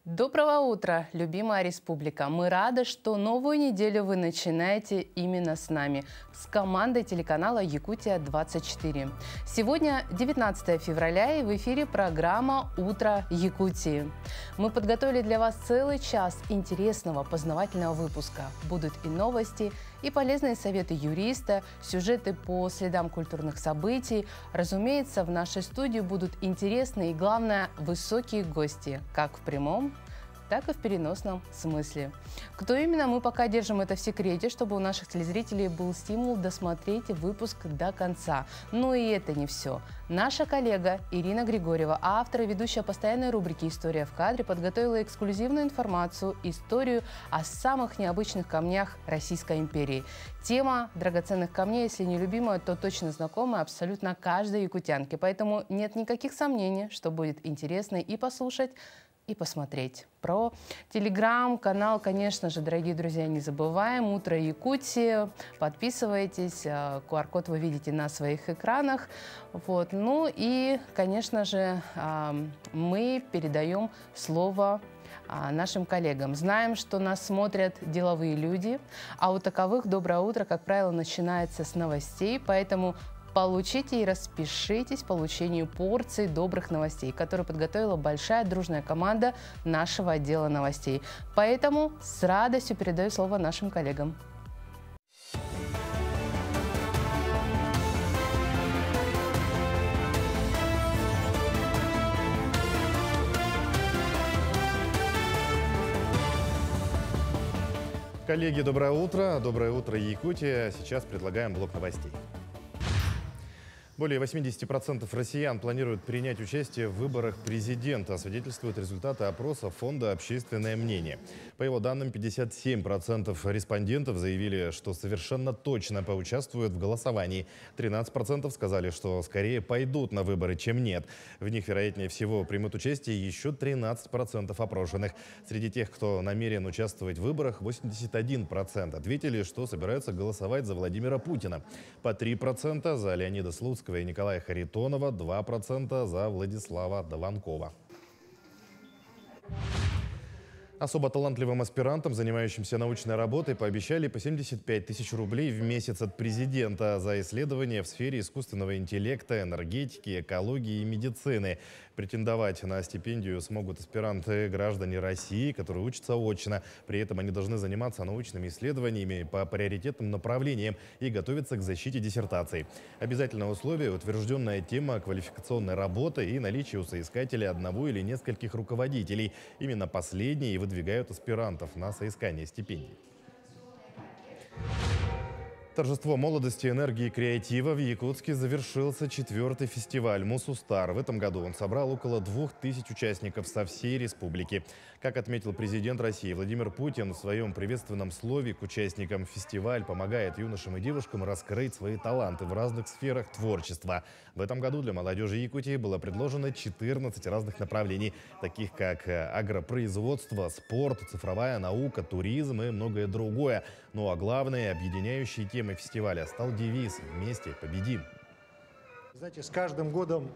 Доброго утра, любимая республика! Мы рады, что новую неделю вы начинаете именно с нами, с командой телеканала «Якутия-24». Сегодня 19 февраля и в эфире программа «Утро Якутии». Мы подготовили для вас целый час интересного познавательного выпуска. Будут и новости, и полезные советы юриста, сюжеты по следам культурных событий. Разумеется, в нашей студии будут интересные и, главное, высокие гости, как в прямом, так и в переносном смысле. Кто именно, мы пока держим это в секрете, чтобы у наших телезрителей был стимул досмотреть выпуск до конца. Но и это не все. Наша коллега Ирина Григорьева, автор и ведущая постоянной рубрики «История в кадре», подготовила эксклюзивную информацию, историю о самых необычных камнях Российской империи. Тема драгоценных камней, если не любимая, то точно знакомая абсолютно каждой якутянке. Поэтому нет никаких сомнений, что будет интересно и послушать, и посмотреть. Про телеграм-канал, конечно же, дорогие друзья, не забываем. «Утро Якутии». Подписывайтесь. QR-код вы видите на своих экранах. Вот. Ну и, конечно же, мы передаем слово нашим коллегам. Знаем, что нас смотрят деловые люди, а у таковых доброе утро, как правило, начинается с новостей, поэтому получите и распишитесь в получении порции добрых новостей, которую подготовила большая дружная команда нашего отдела новостей. Поэтому с радостью передаю слово нашим коллегам. Коллеги, доброе утро. Доброе утро, Якутия. Сейчас предлагаем блок новостей. Более 80% россиян планируют принять участие в выборах президента, свидетельствуют результаты опроса Фонда «Общественное мнение». По его данным, 57% респондентов заявили, что совершенно точно поучаствуют в голосовании. 13% сказали, что скорее пойдут на выборы, чем нет. В них, вероятнее всего, примут участие еще 13% опрошенных. Среди тех, кто намерен участвовать в выборах, 81% ответили, что собираются голосовать за Владимира Путина. По 3% за Леонида Слуцкого и Николая Харитонова, 2% за Владислава Дованкова. Особо талантливым аспирантам, занимающимся научной работой, пообещали по 75 тысяч рублей в месяц от президента за исследования в сфере искусственного интеллекта, энергетики, экологии и медицины. Претендовать на стипендию смогут аспиранты граждане России, которые учатся очно. При этом они должны заниматься научными исследованиями по приоритетным направлениям и готовиться к защите диссертаций. Обязательное условие – утвержденная тема квалификационной работы и наличие у соискателя одного или нескольких руководителей. Именно последние выдвигают аспирантов на соискание стипендий. Торжество молодости, энергии и креатива в Якутске завершился 4-й фестиваль «Мусустар». В этом году он собрал около 2000 участников со всей республики. Как отметил президент России Владимир Путин в своем приветственном слове к участникам, фестиваль помогает юношам и девушкам раскрыть свои таланты в разных сферах творчества. В этом году для молодежи Якутии было предложено 14 разных направлений, таких как агропроизводство, спорт, цифровая наука, туризм и многое другое. Ну а главное, объединяющей темой фестиваля стал девиз «Вместе победим». Знаете, с каждым годом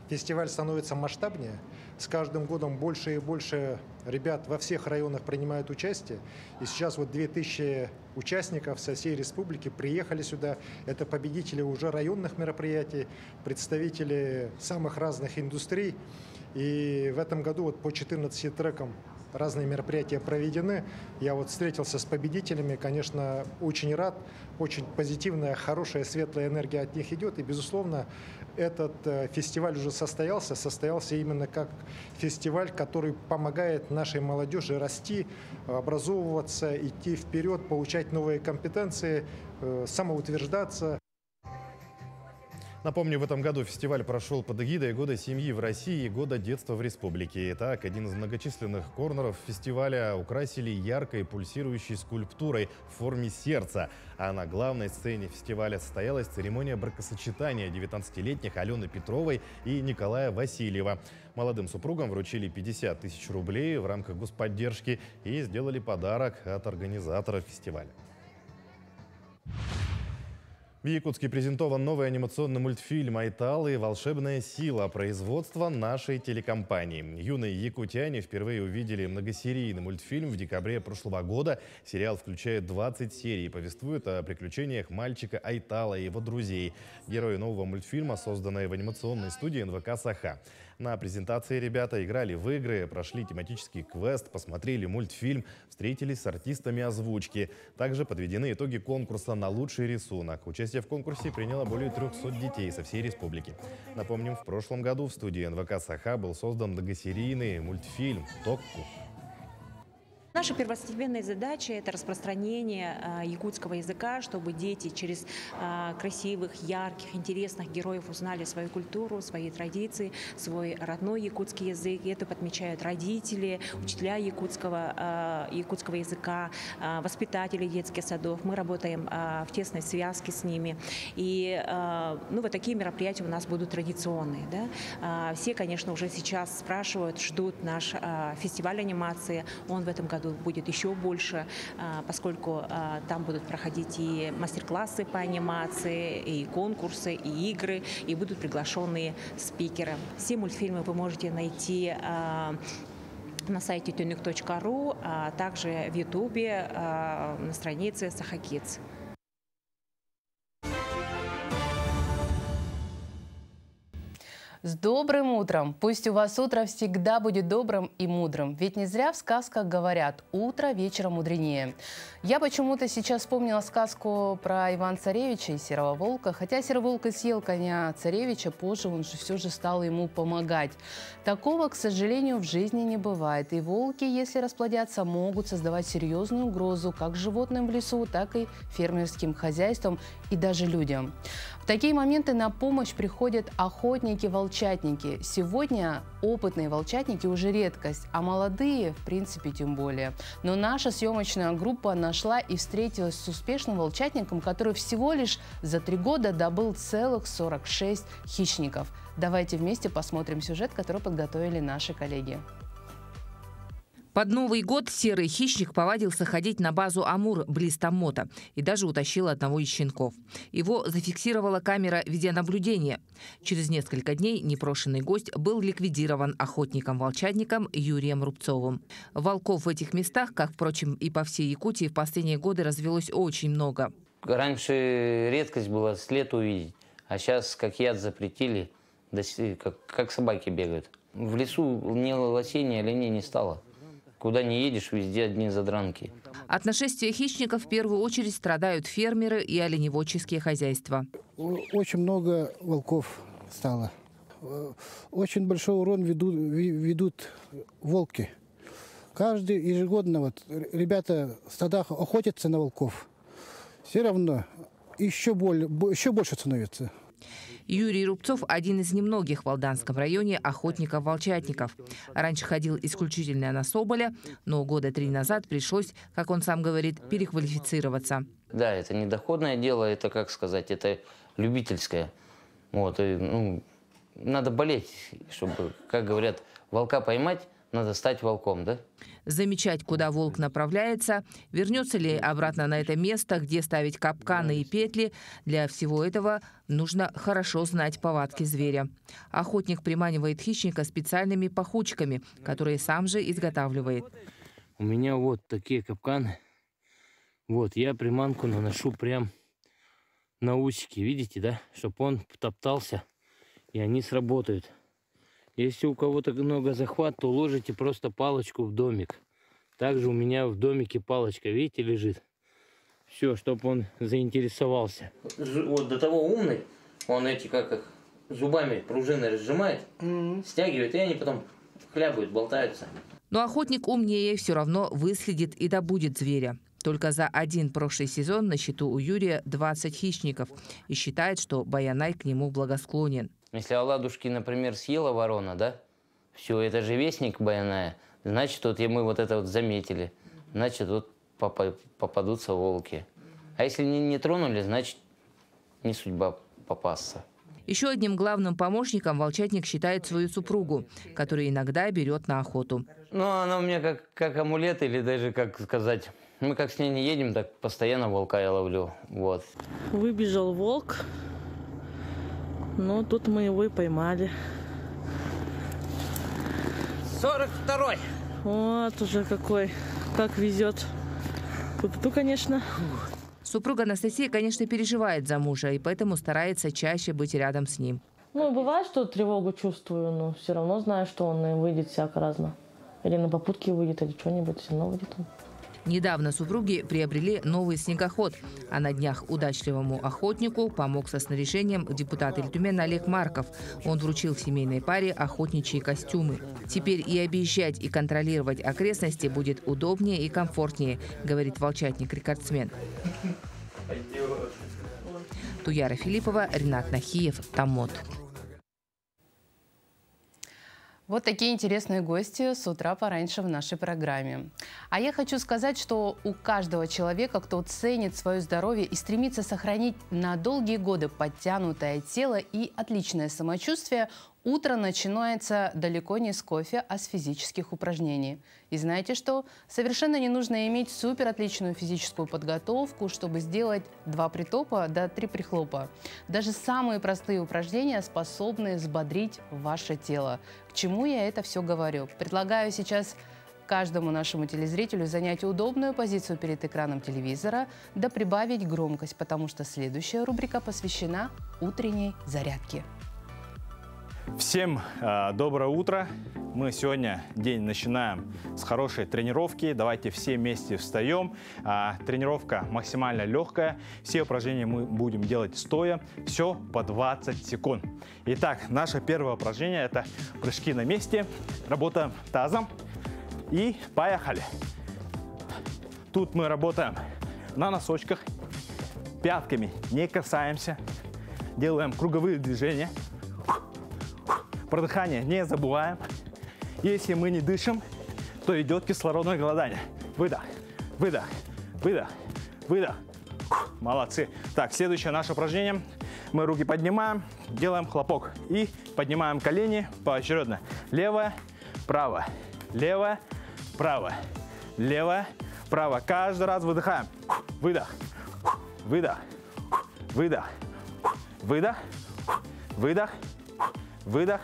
фестиваль становится масштабнее, с каждым годом больше и больше ребят во всех районах принимают участие. И сейчас вот 2000 участников со всей республики приехали сюда. Это победители уже районных мероприятий, представители самых разных индустрий. И в этом году вот по 14 трекам разные мероприятия проведены. Я вот встретился с победителями, конечно, очень рад, очень позитивная, хорошая, светлая энергия от них идет. И, безусловно, этот фестиваль уже состоялся именно как фестиваль, который помогает нашей молодежи расти, образовываться, идти вперед, получать новые компетенции, самоутверждаться. Напомню, в этом году фестиваль прошел под эгидой «Года семьи в России» и «Года детства в республике». Итак, один из многочисленных корнеров фестиваля украсили яркой пульсирующей скульптурой в форме сердца. А на главной сцене фестиваля состоялась церемония бракосочетания 19-летних Алены Петровой и Николая Васильева. Молодым супругам вручили 50 тысяч рублей в рамках господдержки и сделали подарок от организаторов фестиваля. В Якутске презентован новый анимационный мультфильм «Айталы. Волшебная сила» производства нашей телекомпании. Юные якутяне впервые увидели многосерийный мультфильм в декабре прошлого года. Сериал включает 20 серий и повествует о приключениях мальчика Айтала и его друзей. Герои нового мультфильма, созданные в анимационной студии НВК «Саха». На презентации ребята играли в игры, прошли тематический квест, посмотрели мультфильм, встретились с артистами озвучки. Также подведены итоги конкурса на лучший рисунок. Участие в конкурсе приняло более 300 детей со всей республики. Напомним, в прошлом году в студии НВК «Саха» был создан многосерийный мультфильм «Токку». Наша первостепенная задача – это распространение якутского языка, чтобы дети через красивых, ярких, интересных героев узнали свою культуру, свои традиции, свой родной якутский язык. И это подмечают родители, учителя якутского языка, воспитатели детских садов. Мы работаем в тесной связке с ними. И вот такие мероприятия у нас будут традиционные. Да? Все, конечно, уже сейчас спрашивают, ждут наш фестиваль анимации. Он в этом году будет еще больше, поскольку там будут проходить и мастер-классы по анимации, и конкурсы, и игры, и будут приглашенные спикеры. Все мультфильмы вы можете найти на сайте tunyk.ru, а также в Ютубе на странице Saha Kids. С добрым утром! Пусть у вас утро всегда будет добрым и мудрым. Ведь не зря в сказках говорят «утро вечера мудренее». Я почему-то сейчас вспомнила сказку про Ивана-Царевича и Серого Волка. Хотя Серый Волк и съел коня царевича, позже он же все же стал ему помогать. Такого, к сожалению, в жизни не бывает. И волки, если расплодятся, могут создавать серьезную угрозу как животным в лесу, так и фермерским хозяйствам и даже людям. В такие моменты на помощь приходят охотники-волчатники. Сегодня опытные волчатники уже редкость, а молодые, в принципе, тем более. Но наша съемочная группа нашла и встретилась с успешным волчатником, который всего лишь за 3 года добыл целых 46 хищников. Давайте вместе посмотрим сюжет, который подготовили наши коллеги. Под Новый год серый хищник повадился ходить на базу Амур близ Томмота и даже утащил одного из щенков. Его зафиксировала камера видеонаблюдения. Через несколько дней непрошенный гость был ликвидирован охотником-волчатником Юрием Рубцовым. Волков в этих местах, как, впрочем, и по всей Якутии, в последние годы развелось очень много. Раньше редкость была след увидеть, а сейчас как яд запретили, как собаки бегают. В лесу ни лосей, ни оленей не стало. Куда не едешь, везде одни задранки. От нашествия хищников в первую очередь страдают фермеры и оленеводческие хозяйства. Очень много волков стало. Очень большой урон ведут волки. Каждый ежегодно ребята в стадах охотятся на волков. Все равно еще больше становится. Юрий Рубцов – один из немногих в Алданском районе охотников-волчатников. Раньше ходил исключительно на соболя, но года 3 назад пришлось, как он сам говорит, переквалифицироваться. Да, это не доходное дело, это, как сказать, это любительское. Надо болеть, чтобы, как говорят, волка поймать, надо стать волком, да? Замечать, куда волк направляется, вернется ли обратно на это место, где ставить капканы и петли. Для всего этого нужно хорошо знать повадки зверя. Охотник приманивает хищника специальными пахучками, которые сам же изготавливает. У меня вот такие капканы. Вот, я приманку наношу прям на усики, видите, да? Чтобы он топтался, и они сработают. Если у кого-то много захват, то ложите просто палочку в домик. Также у меня в домике палочка, видите, лежит. Все, чтобы он заинтересовался. Вот до того умный, он эти, как их, зубами пружины разжимает, стягивает, и они потом хлябают, болтаются. Но охотник умнее, все равно выследит и добудет зверя. Только за один прошлый сезон на счету у Юрия 20 хищников. И считает, что Баянай к нему благосклонен. Если оладушки, например, съела ворона, да, все, это же вестник Баяная, значит, вот мы вот это вот заметили, значит, вот попадутся волки. А если не тронули, значит, не судьба попасться. Еще одним главным помощником волчатник считает свою супругу, которую иногда берет на охоту. Ну, она у меня как амулет или даже, как сказать, Мы как с ней не едем, так постоянно волка я ловлю. Вот. Выбежал волк, но тут мы его и поймали. 42-й! Вот уже какой, как везет. Тут, конечно. Супруга Анастасия, конечно, переживает за мужа и поэтому старается чаще быть рядом с ним. Ну, бывает, что тревогу чувствую, но все равно знаю, что он выйдет всяко разно. Или на попутке выйдет, или что-нибудь, все равно выйдет он. Недавно супруги приобрели новый снегоход, а на днях удачливому охотнику помог со снаряжением депутат Ильтумена Олег Марков. Он вручил семейной паре охотничьи костюмы. Теперь и объезжать, и контролировать окрестности будет удобнее и комфортнее, говорит волчатник-рекордсмен. Туяра Филиппова, Ренат Нахиев, Томмот. Вот такие интересные гости с утра пораньше в нашей программе. А я хочу сказать, что у каждого человека, кто ценит свое здоровье и стремится сохранить на долгие годы подтянутое тело и отличное самочувствие, утро начинается далеко не с кофе, а с физических упражнений. И знаете что? Совершенно не нужно иметь супер отличную физическую подготовку, чтобы сделать 2 притопа до 3 прихлопа. Даже самые простые упражнения способны взбодрить ваше тело. К чему я это все говорю? Предлагаю сейчас каждому нашему телезрителю занять удобную позицию перед экраном телевизора, да прибавить громкость, потому что следующая рубрика посвящена утренней зарядке. Всем доброе утро. Мы сегодня день начинаем с хорошей тренировки. Давайте все вместе встаем. Тренировка максимально легкая. Все упражнения мы будем делать стоя. Все по 20 секунд. Итак, наше первое упражнение – это прыжки на месте. Работаем тазом. И поехали. Тут мы работаем на носочках. Пятками не касаемся. Делаем круговые движения. Про дыхание не забываем. Если мы не дышим, то идет кислородное голодание. Выдох, выдох, выдох, выдох. Молодцы. Так, следующее наше упражнение. Мы руки поднимаем, делаем хлопок. И поднимаем колени поочередно. Левое, правое, левое, правое, левое, правое. Каждый раз выдыхаем. Выдох, выдох, выдох, выдох, выдох, выдох,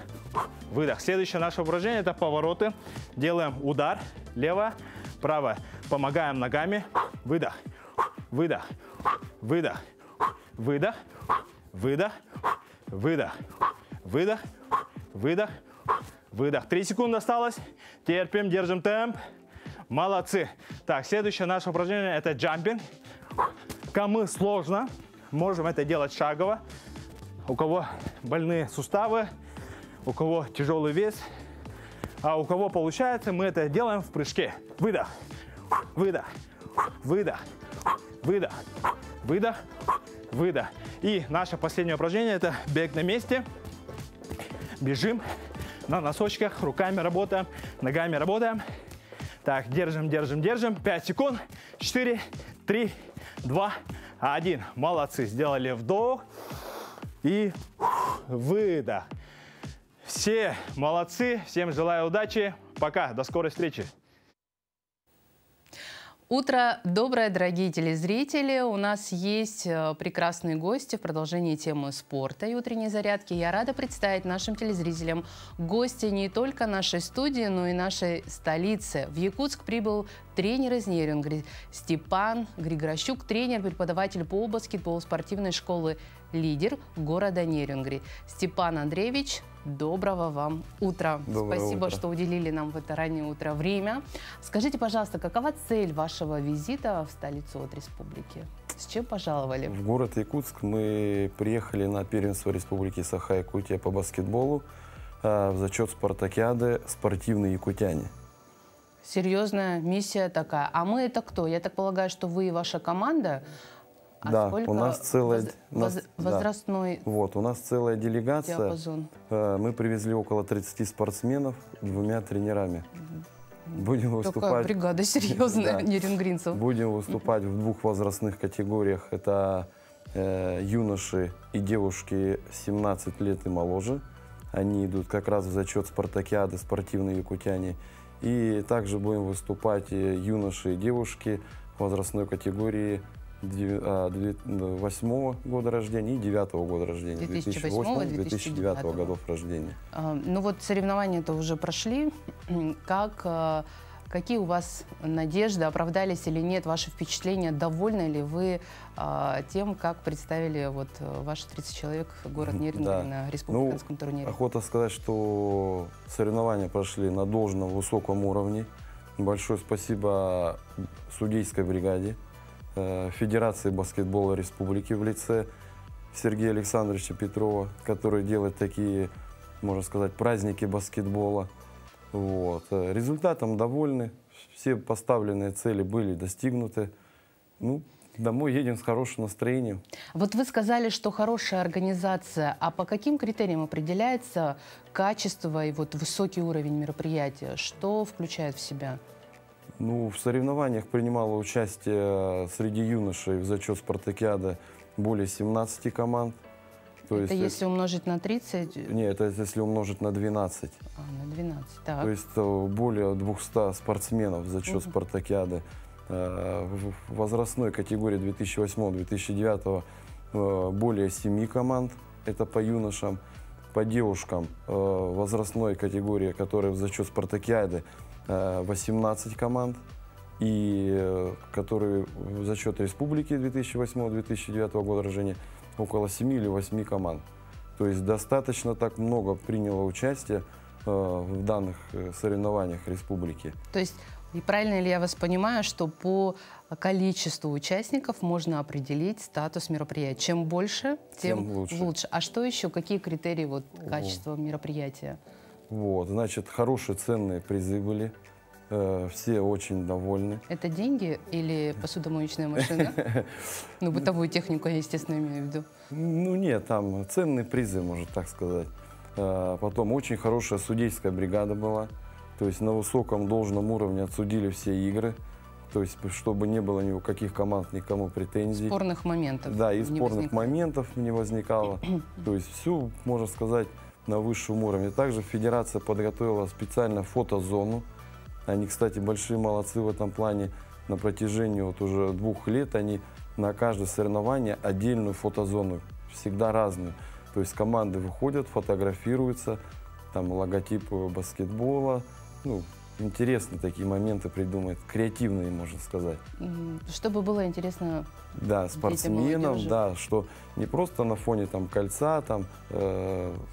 выдох. Следующее наше упражнение – это повороты. Делаем удар. Лево, право. Помогаем ногами. Выдох, выдох, выдох, выдох, выдох, выдох, выдох, выдох, выдох. 3 секунды осталось. Терпим, держим темп. Молодцы. Так, следующее наше упражнение – это джампинг. Кому сложно, можем это делать шагово. У кого больные суставы, у кого тяжелый вес, а у кого получается, мы это делаем в прыжке. Выдох, выдох, выдох, выдох, выдох, выдох. И наше последнее упражнение – это бег на месте. Бежим на носочках, руками работаем, ногами работаем. Так, держим, держим, держим. 5 секунд. 4, 3, 2, 1. Молодцы. Сделали вдох. И выдох. Все молодцы. Всем желаю удачи. Пока. До скорой встречи. Утро доброе, дорогие телезрители. У нас есть прекрасные гости в продолжении темы спорта и утренней зарядки. Я рада представить нашим телезрителям гостя не только нашей студии, но и нашей столицы. В Якутск прибыл тренер из Нерюнгри Степан Григорощук, тренер, преподаватель по баскетболу спортивной школы «Лидер» города Нерюнгри. Степан Андреевич, доброго вам утра. Доброе Спасибо, утро. что уделили нам в это раннее утро время. Скажите, пожалуйста, какова цель вашего визита в столицу от республики? С чем пожаловали? В город Якутск мы приехали на первенство Республики Саха-Якутия по баскетболу в зачет спартакиады «Спортивные якутяне». Серьезная миссия такая. А мы это кто? Я так полагаю, что вы и ваша команда. А Да, сколько у нас целая... возрастной Да. Вот, у нас целая делегация. диапазон? Мы привезли около 30 спортсменов, 2 тренерами. Будем Такая выступать... бригада серьезная, Да. нерюнгринцев. Будем выступать в 2 возрастных категориях. Это юноши и девушки 17 лет и моложе. Они идут как раз в зачет спартакиады «Спортивные якутяне». И также будем выступать юноши и девушки возрастной категории 2008 года рождения и 2009 года рождения. 2008-2009 годов рождения. Ну вот соревнования-то уже прошли. Какие у вас надежды, оправдались или нет ваши впечатления? Довольны ли вы тем, как представили вот ваши 30 человек город Нерюнгри на республиканском турнире? Охота сказать, что соревнования прошли на должном высоком уровне. Большое спасибо судейской бригаде, Федерации баскетбола республики в лице Сергея Александровича Петрова, который делает такие, можно сказать, праздники баскетбола. Вот. Результатом довольны, все поставленные цели были достигнуты. Ну, домой едем с хорошим настроением. Вот вы сказали, что хорошая организация. А по каким критериям определяется качество и вот высокий уровень мероприятия? Что включает в себя? Ну, в соревнованиях принимало участие среди юношей в зачет спартакиады более 17 команд. То это есть, если умножить на 30? Нет, это если умножить на 12. На 12, так. То есть более 200 спортсменов в зачет спартакиады. В возрастной категории 2008-2009 более 7 команд, это по юношам. По девушкам возрастной категории, которая в зачет спартакиады, 18 команд. И которые в зачет республики 2008-2009 года рождения около 7 или 8 команд. То есть достаточно так много приняло участие в данных соревнованиях республики. То есть, и правильно ли я вас понимаю, что по количеству участников можно определить статус мероприятия? Чем больше, тем лучше. А что еще? Какие критерии вот, качества мероприятия? Вот, значит, хорошие ценные призы были. Все очень довольны. Это деньги или посудомоечная машина? Ну, бытовую технику я, естественно, имею в виду. Ну, нет, там ценные призы, можно так сказать. Потом очень хорошая судейская бригада была. То есть на высоком должном уровне отсудили все игры. То есть, чтобы не было ни у каких команд, никому претензий. Спорных моментов. Да, и спорных моментов не возникало. То есть все, можно сказать, на высшем уровне. Также федерация подготовила специально фотозону. Они, кстати, большие молодцы в этом плане. На протяжении вот уже 2 лет они на каждое соревнование отдельную фотозону, всегда разную. То есть команды выходят, фотографируются, там логотип баскетбола. Ну, интересные такие моменты придумают, креативные, можно сказать. Чтобы было интересно. Да, спортсменам, да, что не просто на фоне там кольца, там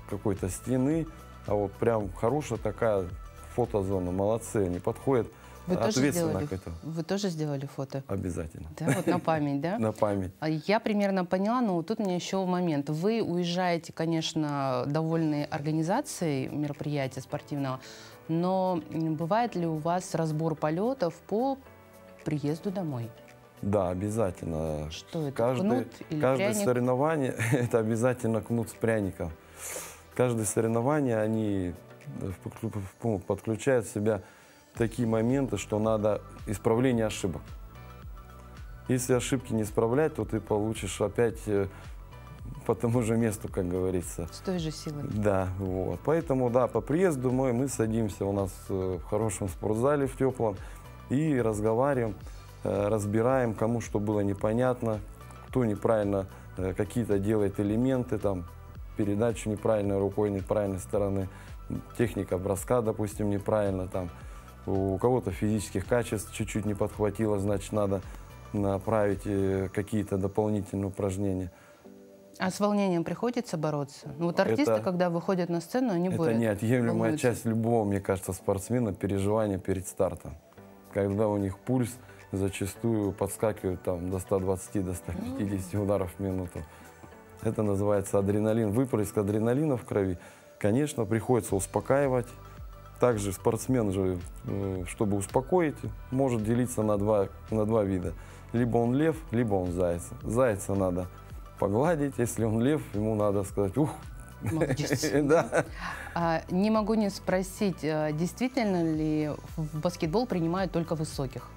какой-то стены, а вот прям хорошая такая фотозона, молодцы, они подходят ответственно к этому. Вы тоже сделали фото? Обязательно. Да, вот на память, да? На память. Я примерно поняла, но тут у меня еще момент. Вы уезжаете, конечно, довольны организацией мероприятия спортивного, но бывает ли у вас разбор полетов по приезду домой? Да, обязательно. Что это, кнут или каждое пряник? соревнование – это обязательно кнут с пряником. Каждое соревнование, они подключают в себя такие моменты, что надо исправление ошибок. Если ошибки не исправлять, то ты получишь опять по тому же месту, как говорится. С той же силой. Да, вот. Поэтому, да, по приезду мы садимся у нас в хорошем спортзале, в теплом, и разговариваем, разбираем, кому что было непонятно, кто неправильно какие-то делает элементы, там, передачу неправильной рукой, неправильной стороны, техника броска, допустим, неправильно, там, у кого-то физических качеств чуть-чуть не подхватило, значит, надо направить какие-то дополнительные упражнения. А с волнением приходится бороться? Ну, вот артисты, когда выходят на сцену, они Это неотъемлемая часть любого, мне кажется, спортсмена, переживания перед стартом. Когда у них пульс зачастую подскакивает там, до 120, до 150 ударов в минуту. Это называется адреналин, выплеск адреналина в крови. Конечно, приходится успокаивать. Также спортсмен же, чтобы успокоить, может делиться на два вида. Либо он лев, либо он заяц. Зайца надо погладить, если он лев, ему надо сказать «ух». Молодец. Да. Не могу не спросить, действительно ли в баскетбол принимают только высоких?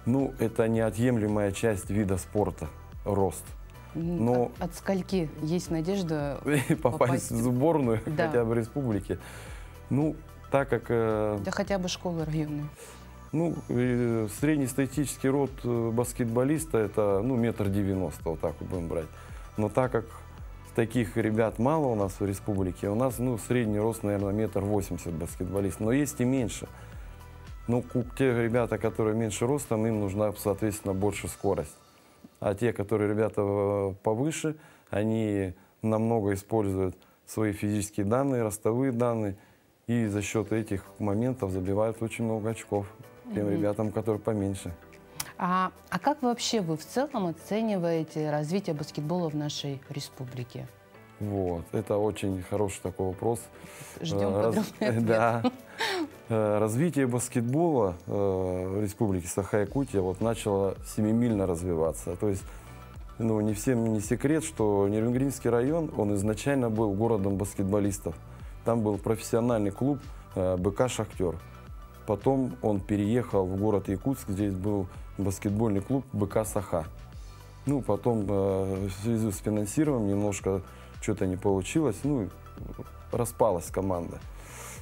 Ну, это неотъемлемая часть вида спорта, рост. Но от скольки есть надежда попасть в сборную, да, хотя бы республики? Ну, так как... Да хотя бы школы районные. Ну, среднестатистический рост баскетболиста это, ну, 1,90 м, вот так вот будем брать. Но так как таких ребят мало у нас в республике, у нас, ну, средний рост, наверное, 1,80 м баскетболист, но есть и меньше. Ну, те ребята, которые меньше ростом, им нужна, соответственно, больше скорость. А те, которые ребята повыше, они намного используют свои физические данные, ростовые данные, и за счет этих моментов забивают очень много очков тем ребятам, которые поменьше. А как вообще вы в целом оцениваете развитие баскетбола в нашей республике? Вот, это очень хороший такой вопрос. Ждем подробный ответ. Да. Развитие баскетбола в республике Саха-Якутия вот начало семимильно развиваться. То есть, ну, не всем не секрет, что Нерюнгринский район, он изначально был городом баскетболистов. Там был профессиональный клуб БК «Шахтер». Потом он переехал в город Якутск, здесь был баскетбольный клуб БК «Саха». Ну, потом в связи с финансированием немножко что-то не получилось, ну, распалась команда.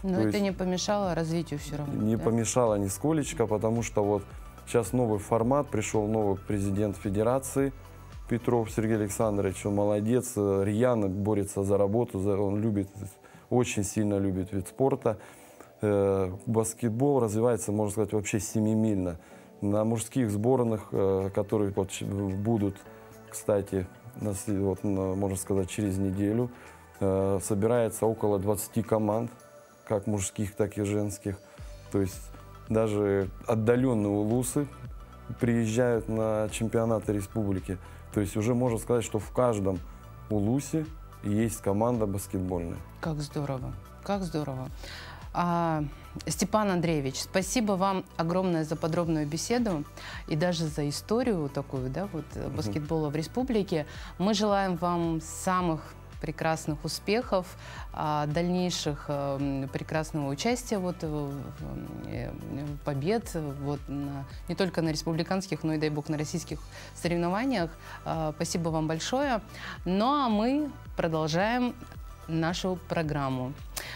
Но это не помешало развитию все равно? Не помешало нисколечко, потому что вот сейчас новый формат, пришел новый президент федерации, Петров Сергей Александрович, он молодец, рьяно борется за работу, он любит, очень сильно любит вид спорта. Баскетбол развивается, можно сказать, вообще семимильно. На мужских сборных, которые вот будут, кстати, вот, можно сказать, через неделю, собирается около 20 команд, как мужских, так и женских. То есть даже отдаленные улусы приезжают на чемпионаты республики. То есть уже можно сказать, что в каждом улусе есть команда баскетбольная. Как здорово, как здорово. Степан Андреевич, спасибо вам огромное за подробную беседу и даже за историю такую, да, вот, баскетбола в республике. Мы желаем вам самых прекрасных успехов, дальнейших прекрасного участия, вот, побед вот, не только на республиканских, но и, дай бог, на российских соревнованиях. Спасибо вам большое. Ну а мы продолжаем нашу программу.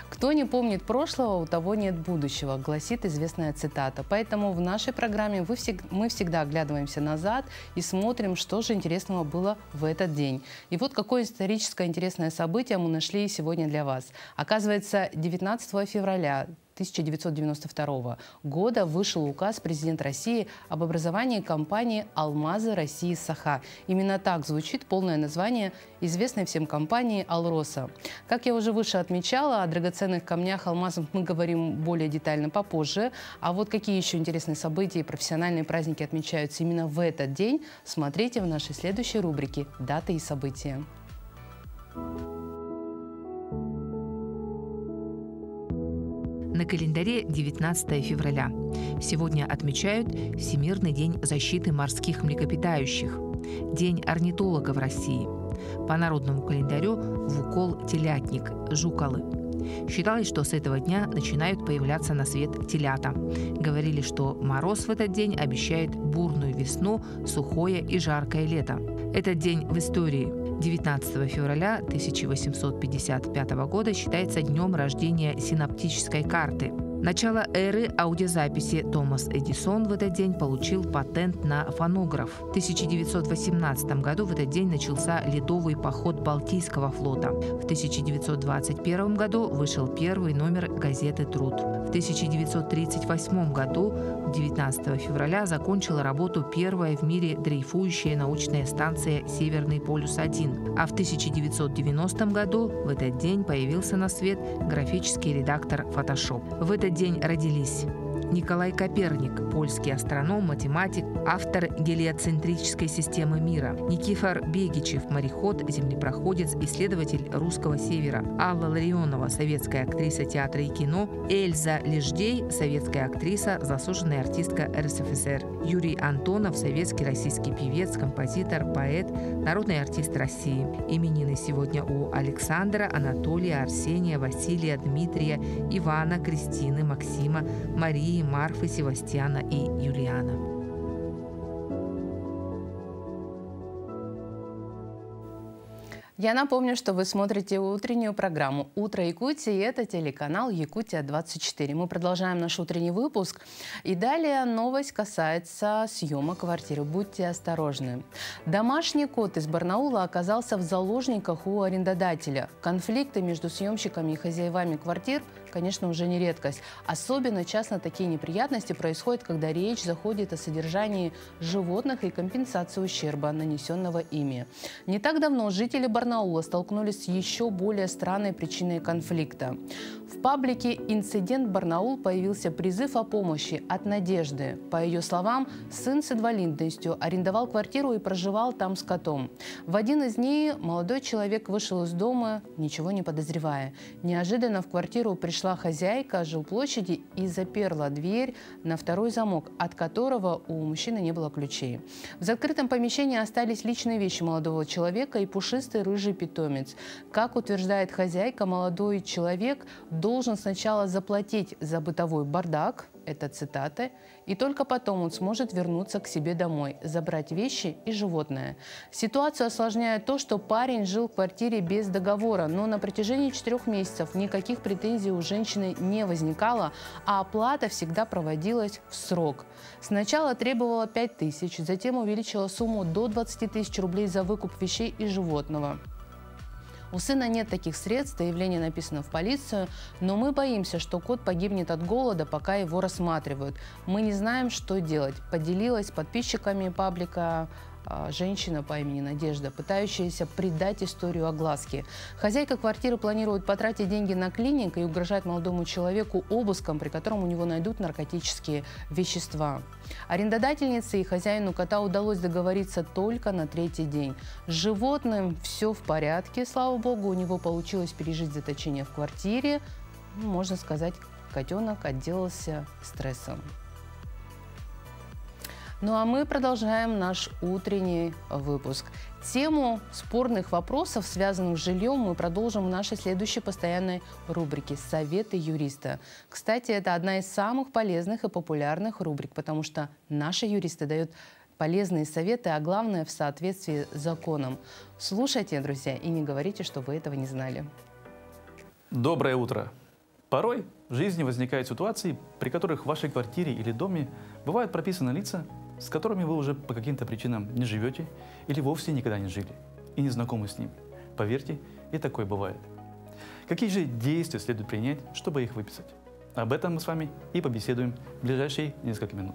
«Кто не помнит прошлого, у того нет будущего», гласит известная цитата. Поэтому в нашей программе мы всегда оглядываемся назад и смотрим, что же интересного было в этот день. И вот какое историческое интересное событие мы нашли сегодня для вас. Оказывается, 19 февраля 1992 года вышел указ президента России об образовании компании «Алмазы России Саха». Именно так звучит полное название известной всем компании «Алроса». Как я уже выше отмечала, о драгоценных камнях, алмазах мы говорим более детально попозже. А вот какие еще интересные события и профессиональные праздники отмечаются именно в этот день, смотрите в нашей следующей рубрике «Даты и события». На календаре 19 февраля. Сегодня отмечают Всемирный день защиты морских млекопитающих, День орнитолога в России. По народному календарю Вукол-телятник, жуколы. Считалось, что с этого дня начинают появляться на свет телята. Говорили, что мороз в этот день обещает бурную весну, сухое и жаркое лето. Этот день в истории. 19 февраля 1855 года считается днем рождения синаптической карты. Начало эры аудиозаписи. Томас Эдисон в этот день получил патент на фонограф. В 1918 году в этот день начался ледовый поход Балтийского флота. В 1921 году вышел первый номер газеты «Труд». В 1938 году, 19 февраля, закончила работу первая в мире дрейфующая научная станция «Северный полюс-1». А в 1990 году в этот день появился на свет графический редактор Photoshop. В этот день родились Николай Коперник, польский астроном, математик, автор гелиоцентрической системы мира. Никифор Бегичев, мореход, землепроходец, исследователь русского севера. Алла Ларионова, советская актриса театра и кино. Эльза Леждей, советская актриса, заслуженная артистка РСФСР. Юрий Антонов, советский российский певец, композитор, поэт, народный артист России. Именины сегодня у Александра, Анатолия, Арсения, Василия, Дмитрия, Ивана, Кристины, Максима, Марии, Марфы, Севастьяна и Юлиана. Я напомню, что вы смотрите утреннюю программу «Утро Якутии», и это телеканал «Якутия-24». Мы продолжаем наш утренний выпуск. И далее новость касается съема квартиры. Будьте осторожны. Домашний кот из Барнаула оказался в заложниках у арендодателя. Конфликты между съемщиками и хозяевами квартир, конечно, уже не редкость. Особенно часто такие неприятности происходят, когда речь заходит о содержании животных и компенсации ущерба, нанесенного ими. Не так давно жители Барнаула столкнулись с еще более странной причиной конфликта. В паблике «Инцидент Барнаул» появился призыв о помощи от Надежды. По ее словам, сын с инвалидностью арендовал квартиру и проживал там с котом. В один из дней молодой человек вышел из дома, ничего не подозревая. Неожиданно в квартиру пришла хозяйка жилплощади и заперла дверь на второй замок, от которого у мужчины не было ключей. В закрытом помещении остались личные вещи молодого человека и пушистый рыжий питомец. Как утверждает хозяйка, молодой человек должен сначала заплатить за бытовой бардак, это цитата, и только потом он сможет вернуться к себе домой, забрать вещи и животное. Ситуацию осложняет то, что парень жил в квартире без договора, но на протяжении 4 месяцев никаких претензий у женщины не возникало, а оплата всегда проводилась в срок. Сначала требовала 5000, затем увеличила сумму до 20 000 рублей за выкуп вещей и животного. У сына нет таких средств, заявление написано в полицию, но мы боимся, что кот погибнет от голода, пока его рассматривают. Мы не знаем, что делать. Поделилась с подписчиками паблика женщина по имени Надежда, пытающаяся придать историю огласке. Хозяйка квартиры планирует потратить деньги на клинику и угрожает молодому человеку обыском, при котором у него найдут наркотические вещества. Арендодательнице и хозяину кота удалось договориться только на 3-й день. С животным все в порядке, слава богу, у него получилось пережить заточение в квартире. Можно сказать, котенок отделался стрессом. Ну а мы продолжаем наш утренний выпуск. Тему спорных вопросов, связанных с жильем, мы продолжим в нашей следующей постоянной рубрике «Советы юриста». Кстати, это одна из самых полезных и популярных рубрик, потому что наши юристы дают полезные советы, а главное, в соответствии с законом. Слушайте, друзья, и не говорите, что вы этого не знали. Доброе утро! Порой в жизни возникают ситуации, при которых в вашей квартире или доме бывают прописаны лица, с которыми вы уже по каким-то причинам не живете или вовсе никогда не жили и не знакомы с ними. Поверьте, и такое бывает. Какие же действия следует принять, чтобы их выписать? Об этом мы с вами и побеседуем в ближайшие несколько минут.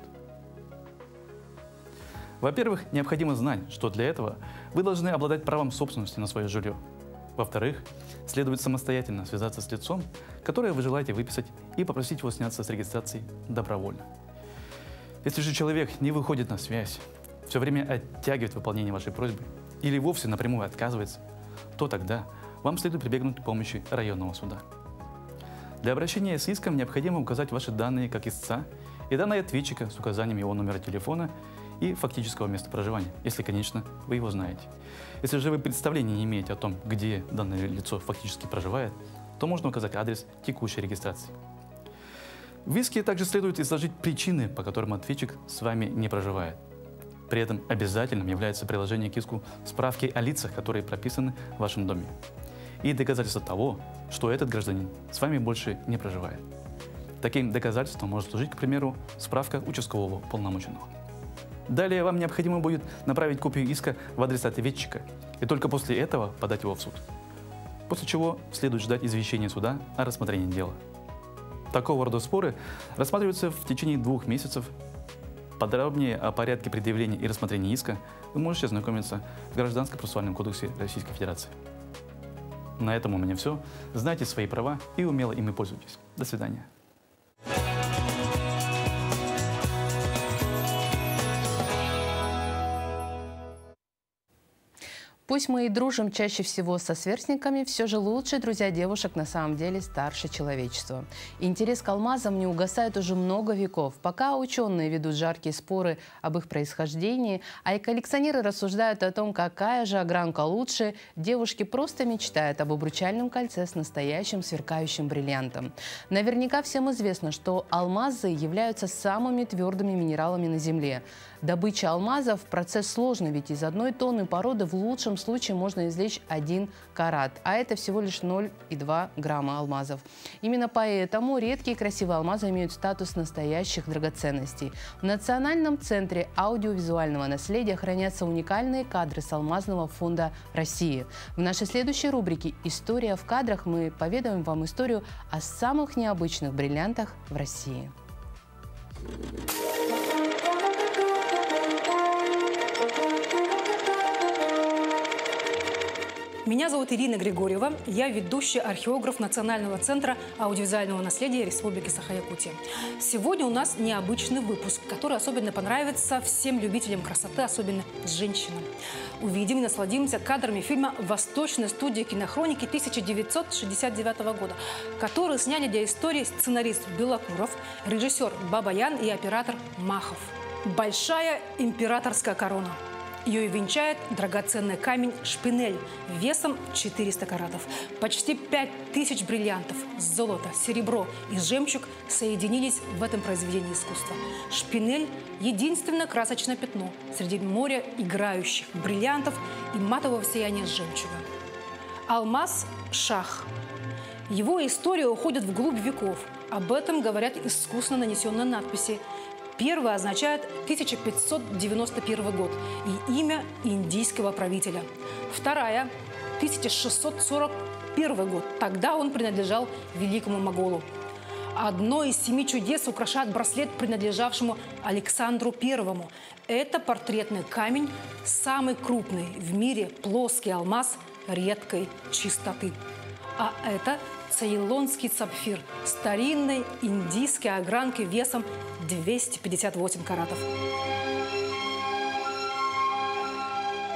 Во-первых, необходимо знать, что для этого вы должны обладать правом собственности на свое жилье. Во-вторых, следует самостоятельно связаться с лицом, которое вы желаете выписать, и попросить его сняться с регистрации добровольно. Если же человек не выходит на связь, все время оттягивает выполнение вашей просьбы или вовсе напрямую отказывается, то тогда вам следует прибегнуть к помощи районного суда. Для обращения с иском необходимо указать ваши данные как истца и данные ответчика с указанием его номера телефона и фактического места проживания, если, конечно, вы его знаете. Если же вы представления не имеете о том, где данное лицо фактически проживает, то можно указать адрес текущей регистрации. В иске также следует изложить причины, по которым ответчик с вами не проживает. При этом обязательным является приложение к иску справки о лицах, которые прописаны в вашем доме, и доказательство того, что этот гражданин с вами больше не проживает. Таким доказательством может служить, к примеру, справка участкового уполномоченного. Далее вам необходимо будет направить копию иска в адрес ответчика и только после этого подать его в суд. После чего следует ждать извещения суда о рассмотрении дела. Такого рода споры рассматриваются в течение 2 месяцев. Подробнее о порядке предъявления и рассмотрения иска вы можете ознакомиться в Гражданско-процессуальном кодексе Российской Федерации. На этом у меня все. Знайте свои права и умело ими пользуйтесь. До свидания. Пусть мы и дружим чаще всего со сверстниками, все же лучшие друзья девушек на самом деле старше человечества. Интерес к алмазам не угасает уже много веков. Пока ученые ведут жаркие споры об их происхождении, а и коллекционеры рассуждают о том, какая же огранка лучше, девушки просто мечтают об обручальном кольце с настоящим сверкающим бриллиантом. Наверняка всем известно, что алмазы являются самыми твердыми минералами на Земле. Добыча алмазов – процесс сложный, ведь из 1 тонны породы в лучшем этом случае можно извлечь 1 карат, а это всего лишь 0,2 грамма алмазов. Именно поэтому редкие и красивые алмазы имеют статус настоящих драгоценностей. В Национальном центре аудиовизуального наследия хранятся уникальные кадры с алмазного фонда России. В нашей следующей рубрике «История в кадрах» мы поведаем вам историю о самых необычных бриллиантах в России. Меня зовут Ирина Григорьева, я ведущий археограф Национального центра аудиовизуального наследия Республики Саха-Якутия. Сегодня у нас необычный выпуск, который особенно понравится всем любителям красоты, особенно женщинам. Увидим и насладимся кадрами фильма «Восточная студия кинохроники» 1969 года, который сняли для истории сценарист Белокуров, режиссер Бабаян и оператор Махов. Большая императорская корона. Ее венчает драгоценный камень шпинель весом 400 каратов. Почти 5000 бриллиантов, золото, серебро и жемчуг соединились в этом произведении искусства. Шпинель – единственное красочное пятно среди моря играющих бриллиантов и матового сияния жемчуга. Алмаз – шах. Его история уходит вглубь веков. Об этом говорят искусно нанесенные надписи. Первая означает 1591 год и имя индийского правителя. Вторая – 1641 год. Тогда он принадлежал великому моголу. Одно из 7 чудес украшает браслет, принадлежавшему Александру Первому. Это портретный камень, самый крупный в мире плоский алмаз редкой чистоты. А это цейлонский сапфир старинной индийской огранки весом 258 каратов.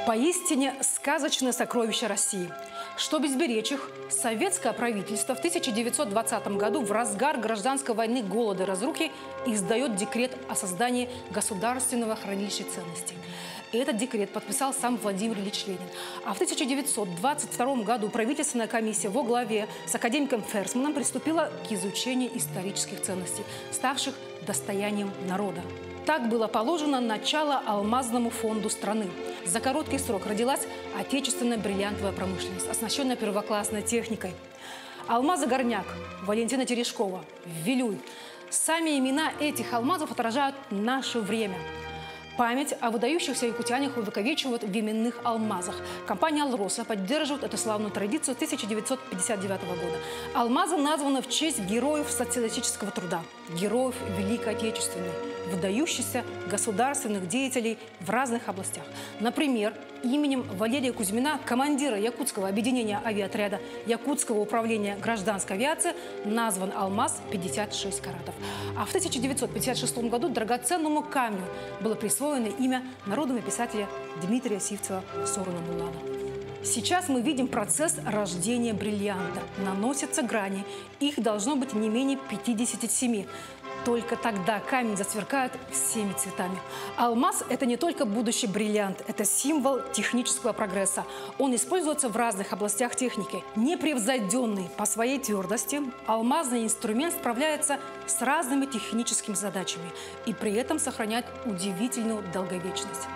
Поистине сказочное сокровище России. Чтобы сберечь их, советское правительство в 1920 году в разгар гражданской войны, голода и разрухи издает декрет о создании государственного хранилища ценностей. Этот декрет подписал сам Владимир Ильич Ленин. А в 1922 году правительственная комиссия во главе с академиком Ферсманом приступила к изучению исторических ценностей, ставших достоянием народа. Так было положено начало алмазному фонду страны. За короткий срок родилась отечественная бриллиантовая промышленность, оснащенная первоклассной техникой. Алмазы Горняк, Валентина Терешкова, Вилюй. Сами имена этих алмазов отражают наше время. Память о выдающихся якутянах увековечивают в именных алмазах. Компания «Алроса» поддерживает эту славную традицию 1959 года. Алмазы названы в честь героев социалистического труда, героев Великой Отечественной, выдающихся государственных деятелей в разных областях. Например, именем Валерия Кузьмина, командира Якутского объединения авиаотряда Якутского управления гражданской авиации, назван алмаз 56 каратов. А в 1956 году драгоценному камню было присвоено имя народного писателя Дмитрия Сивцева-Сорунамулана. Сейчас мы видим процесс рождения бриллианта. Наносятся грани. Их должно быть не менее 57. Только тогда камень засверкает всеми цветами. Алмаз – это не только будущий бриллиант, это символ технического прогресса. Он используется в разных областях техники. Непревзойденный по своей твердости, алмазный инструмент справляется с разными техническими задачами и при этом сохраняет удивительную долговечность.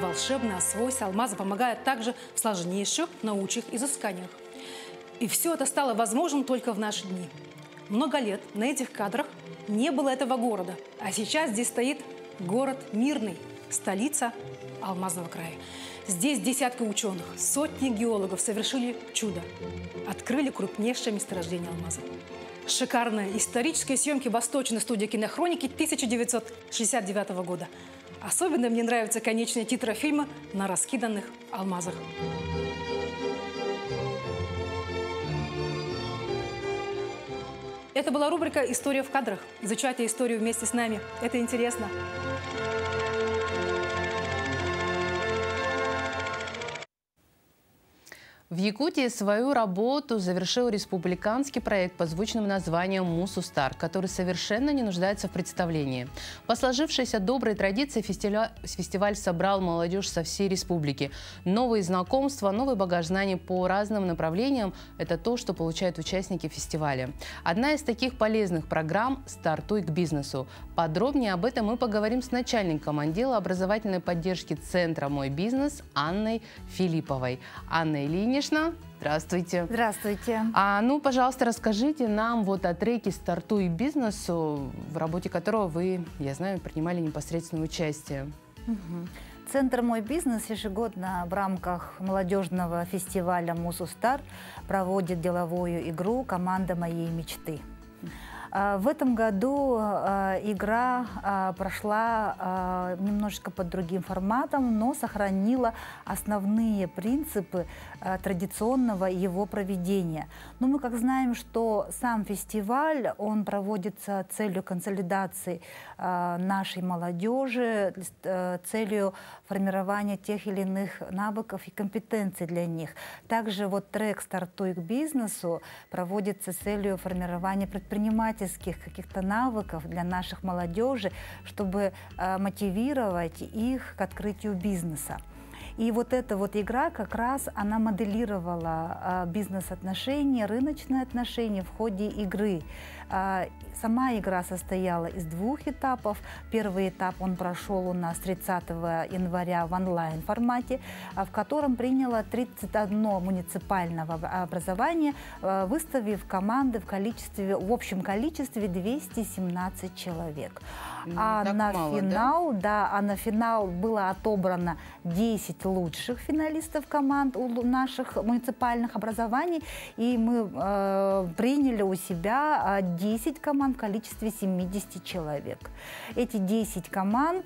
Волшебное свойство алмаза помогает также в сложнейших научных изысканиях. И все это стало возможным только в наши дни. Много лет на этих кадрах не было этого города, а сейчас здесь стоит город Мирный, столица Алмазного края. Здесь десятки ученых, сотни геологов совершили чудо. Открыли крупнейшее месторождение алмаза. Шикарные исторические съемки Восточной студии кинохроники 1969 года. Особенно мне нравятся конечные титры фильма «На раскиданных алмазах». Это была рубрика «История в кадрах». Изучайте историю вместе с нами. Это интересно. В В Якутии свою работу завершил республиканский проект под звучным названием «Мусустар», который совершенно не нуждается в представлении. По сложившейся доброй традиции фестиваль собрал молодежь со всей республики. Новые знакомства, новый багаж знаний по разным направлениям – это то, что получают участники фестиваля. Одна из таких полезных программ – «Стартуй к бизнесу». Подробнее об этом мы поговорим с начальником отдела образовательной поддержки Центра «Мой бизнес» Анной Филипповой. Анна Ильинична, здравствуйте. Здравствуйте. Ну, пожалуйста, расскажите нам вот о треке «Стартуй к бизнесу», в работе которого вы, я знаю, принимали непосредственное участие. Центр «Мой бизнес» ежегодно в рамках молодежного фестиваля «Мусустар» проводит деловую игру «Команда моей мечты». В этом году игра прошла немножечко под другим форматом, но сохранила основные принципы традиционного его проведения. Но мы как знаем, что сам фестиваль, он проводится целью консолидации нашей молодежи, целью формирования тех или иных навыков и компетенций для них. Также вот трек «Стартуй к бизнесу» проводится с целью формирования предпринимательских каких-то навыков для наших молодежи, чтобы мотивировать их к открытию бизнеса. И вот эта вот игра как раз, она моделировала бизнес-отношения, рыночные отношения в ходе игры. Сама игра состояла из двух этапов. Первый этап, он прошел у нас 30 января в онлайн-формате, в котором приняло 31 муниципального образования, выставив команды в общем количестве 217 человек. На финал было отобрано 10 лучших финалистов команд у наших муниципальных образований, и мы приняли у себя 10 команд в количестве 70 человек. Эти 10 команд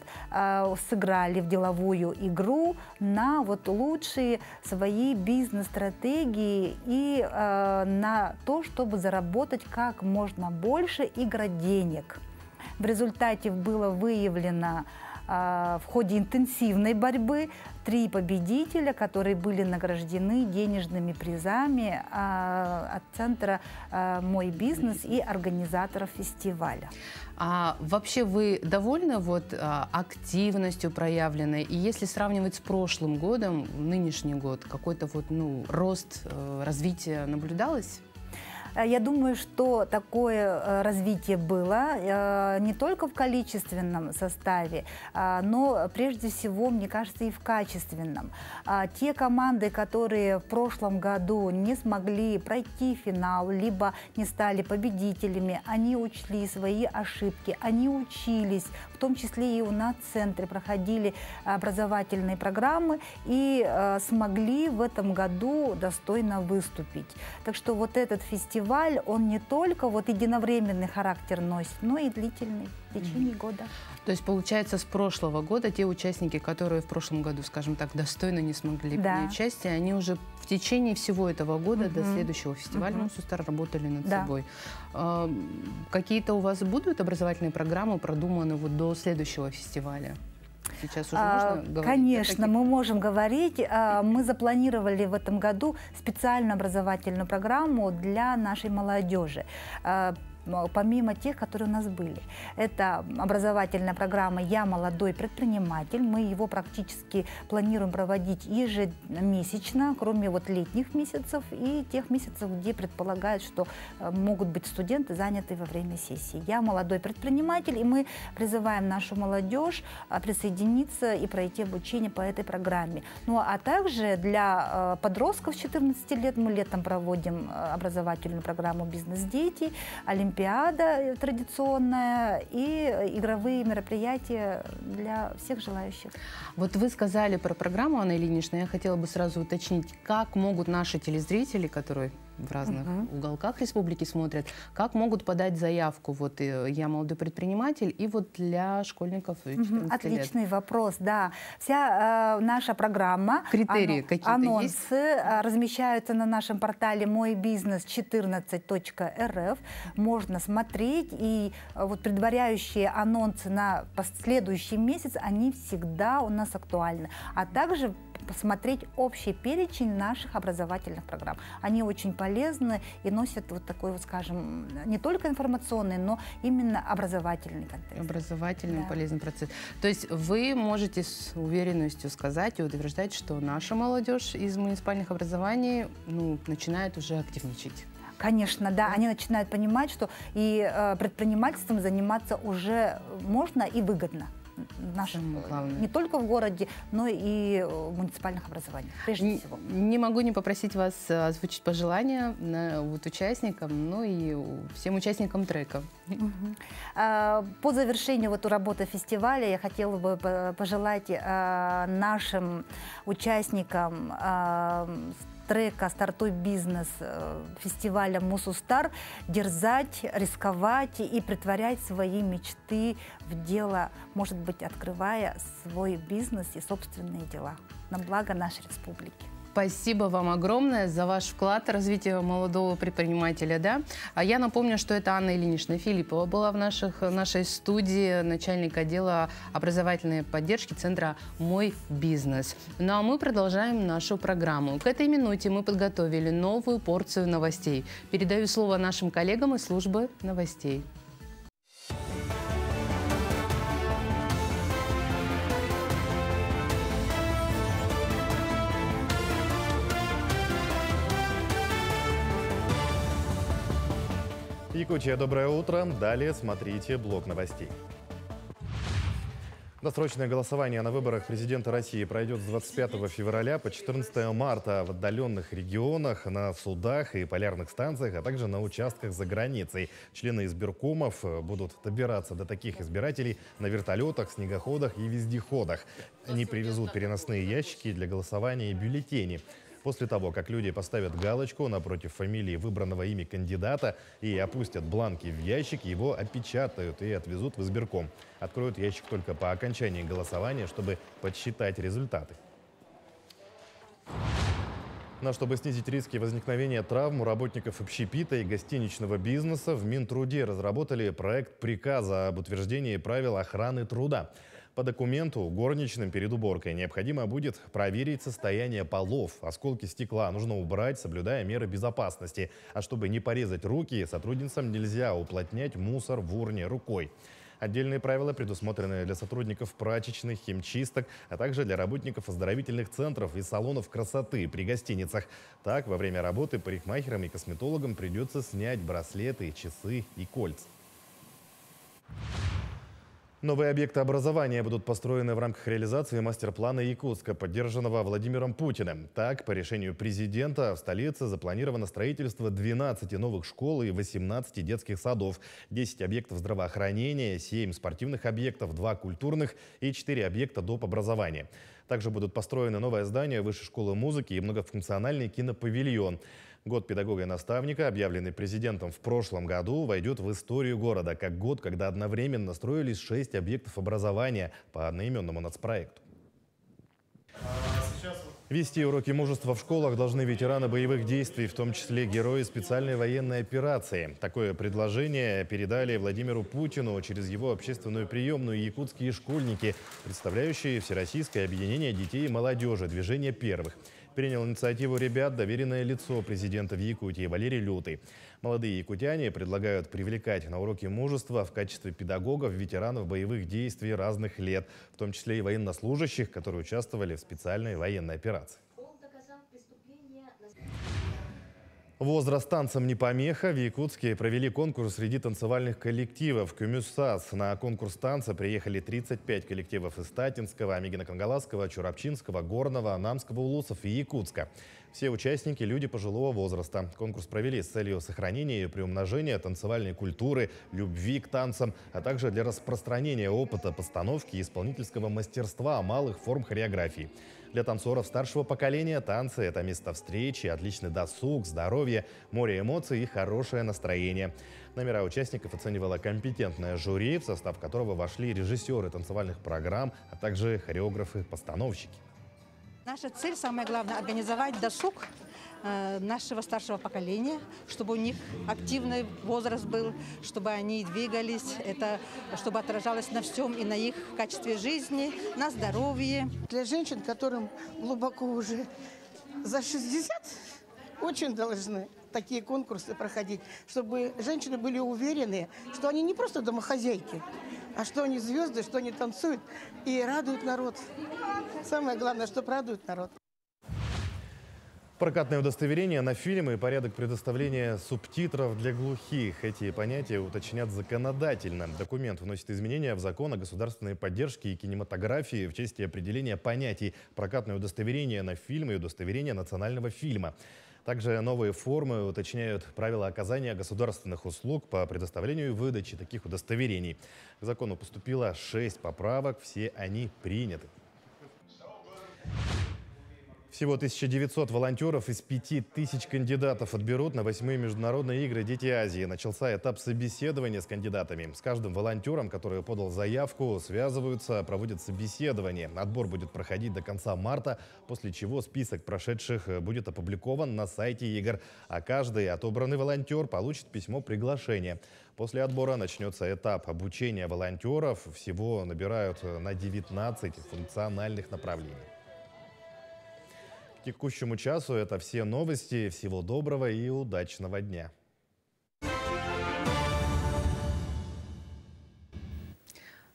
сыграли в деловую игру на вот лучшие свои бизнес-стратегии и на то, чтобы заработать как можно больше денег. В результате было выявлено в ходе интенсивной борьбы 3 победителя, которые были награждены денежными призами от Центра «Мой бизнес» и организаторов фестиваля. А вообще вы довольны активностью проявленной? И если сравнивать с прошлым годом, нынешний год, какой-то рост, развитие наблюдалось? Я думаю, что такое развитие было не только в количественном составе, но прежде всего, мне кажется, и в качественном. Те команды, которые в прошлом году не смогли пройти финал, либо не стали победителями, они учли свои ошибки, они учились, в том числе и у нас в центре проходили образовательные программы и смогли в этом году достойно выступить. Так что вот этот фестиваль, он не только единовременный характер носит, но и длительный, в течение года. То есть, получается, с прошлого года те участники, которые в прошлом году, скажем так, достойно не смогли принять участие, они уже в течение всего этого года до следующего фестиваля «Мусустар» работали над собой. Какие-то у вас будут образовательные программы продуманы до следующего фестиваля? Сейчас уже можно говорить? Конечно, мы можем говорить. Мы запланировали в этом году специальную образовательную программу для нашей молодежи, помимо тех, которые у нас были. Это образовательная программа «Я молодой предприниматель». Мы его практически планируем проводить ежемесячно, кроме летних месяцев и тех месяцев, где предполагают, что могут быть студенты заняты во время сессии. «Я молодой предприниматель», и мы призываем нашу молодежь присоединиться и пройти обучение по этой программе. А также для подростков с 14 лет мы летом проводим образовательную программу «Бизнес-дети», олимпиада традиционная и игровые мероприятия для всех желающих. Вот вы сказали про программу, Анна Ильинична, я хотела бы сразу уточнить, как могут наши телезрители, которые в разных уголках республики смотрят, как могут подать заявку «Я молодой предприниматель» и для школьников 14 лет? Отличный вопрос, да. Вся наша программа, критерии какие-то анонсы есть? Размещаются на нашем портале moybiznes14.rf. Можно смотреть, и предваряющие анонсы на следующий месяц, они всегда у нас актуальны. А также посмотреть общий перечень наших образовательных программ. Они очень полезны и носят вот такой, вот, скажем, не только информационный, но именно образовательный контекст. Образовательный, Да. полезный процесс. То есть вы можете с уверенностью сказать и утверждать, что наша молодежь из муниципальных образований начинает уже активничать? Конечно, да, они начинают понимать, что и предпринимательством заниматься уже можно и выгодно. Не только в городе, но и в муниципальных образованиях, прежде всего. Не могу не попросить вас озвучить пожелания участникам, ну и всем участникам трека. По завершению работы фестиваля я хотела бы пожелать нашим участникам трека «Стартуй бизнес» фестиваля «Мусустар» дерзать, рисковать и притворять свои мечты в дело, может быть, открывая свой бизнес и собственные дела на благо нашей республики. Спасибо вам огромное за ваш вклад в развитие молодого предпринимателя. Да? А я напомню, что это Анна Ильинична Филиппова была в нашей студии, начальник отдела образовательной поддержки Центра «Мой бизнес». Ну а мы продолжаем нашу программу. К этой минуте мы подготовили новую порцию новостей. Передаю слово нашим коллегам из службы новостей. Якутия, доброе утро. Далее смотрите блок новостей. Досрочное голосование на выборах президента России пройдет с 25 февраля по 14 марта в отдаленных регионах, на судах и полярных станциях, а также на участках за границей. Члены избиркомов будут добираться до таких избирателей на вертолетах, снегоходах и вездеходах. Они привезут переносные ящики для голосования и бюллетени. После того, как люди поставят галочку напротив фамилии выбранного ими кандидата и опустят бланки в ящик, его опечатают и отвезут в избирком. Откроют ящик только по окончании голосования, чтобы подсчитать результаты. Но чтобы снизить риски возникновения травм у работников общепита и гостиничного бизнеса, в Минтруде разработали проект приказа об утверждении правил охраны труда. По документу горничным перед уборкой необходимо будет проверить состояние полов. Осколки стекла нужно убрать, соблюдая меры безопасности. А чтобы не порезать руки, сотрудницам нельзя уплотнять мусор в урне рукой. Отдельные правила предусмотрены для сотрудников прачечных, химчисток, а также для работников оздоровительных центров и салонов красоты при гостиницах. Так, во время работы парикмахерам и косметологам придется снять браслеты, часы и кольца. Новые объекты образования будут построены в рамках реализации мастер-плана Якутска, поддержанного Владимиром Путиным. Так, по решению президента, в столице запланировано строительство 12 новых школ и 18 детских садов, 10 объектов здравоохранения, 7 спортивных объектов, 2 культурных и 4 объекта доп. Образования. Также будут построены новое здание Высшей школы музыки и многофункциональный кинопавильон. Год педагога и наставника, объявленный президентом в прошлом году, войдет в историю города как год, когда одновременно строились 6 объектов образования по одноименному нацпроекту. Вести уроки мужества в школах должны ветераны боевых действий, в том числе герои специальной военной операции. Такое предложение передали Владимиру Путину через его общественную приемную якутские школьники, представляющие Всероссийское объединение детей и молодежи «Движение первых». Принял инициативу ребят доверенное лицо президента в Якутии Валерий Лютый. Молодые якутяне предлагают привлекать на уроки мужества в качестве педагогов ветеранов боевых действий разных лет, в том числе и военнослужащих, которые участвовали в специальной военной операции. Возраст танцам не помеха. В Якутске провели конкурс среди танцевальных коллективов «Кюмюссас». На конкурс танца приехали 35 коллективов из Татинского, Амигино-Кангаласского, Чурапчинского, Горного, Намского, Улусов и Якутска. Все участники – люди пожилого возраста. Конкурс провели с целью сохранения и приумножения танцевальной культуры, любви к танцам, а также для распространения опыта постановки и исполнительского мастерства малых форм хореографии. Для танцоров старшего поколения танцы – это место встречи, отличный досуг, здоровье, море эмоций и хорошее настроение. Номера участников оценивало компетентное жюри, в состав которого вошли режиссеры танцевальных программ, а также хореографы-постановщики. Наша цель, самое главное, организовать досуг нашего старшего поколения, чтобы у них активный возраст был, чтобы они двигались, это чтобы отражалось на всем и на их качестве жизни, на здоровье. Для женщин, которым глубоко уже за 60, очень должны такие конкурсы проходить, чтобы женщины были уверены, что они не просто домохозяйки, а что они звезды, что они танцуют и радуют народ. Самое главное, что радуют народ. Прокатное удостоверение на фильмы и порядок предоставления субтитров для глухих. Эти понятия уточнят законодательно. Документ вносит изменения в закон о государственной поддержке и кинематографии в части определения понятий прокатное удостоверение на фильмы и удостоверение национального фильма. Также новые формы уточняют правила оказания государственных услуг по предоставлению и выдаче таких удостоверений. К закону поступило 6 поправок, все они приняты. Всего 1900 волонтеров из 5000 кандидатов отберут на 8-е международные игры «Дети Азии». Начался этап собеседования с кандидатами. С каждым волонтером, который подал заявку, связываются, проводят собеседование. Отбор будет проходить до конца марта, после чего список прошедших будет опубликован на сайте игр. А каждый отобранный волонтер получит письмо приглашения. После отбора начнется этап обучения волонтеров. Всего набирают на 19 функциональных направлений. К текущему часу это все новости. Всего доброго и удачного дня.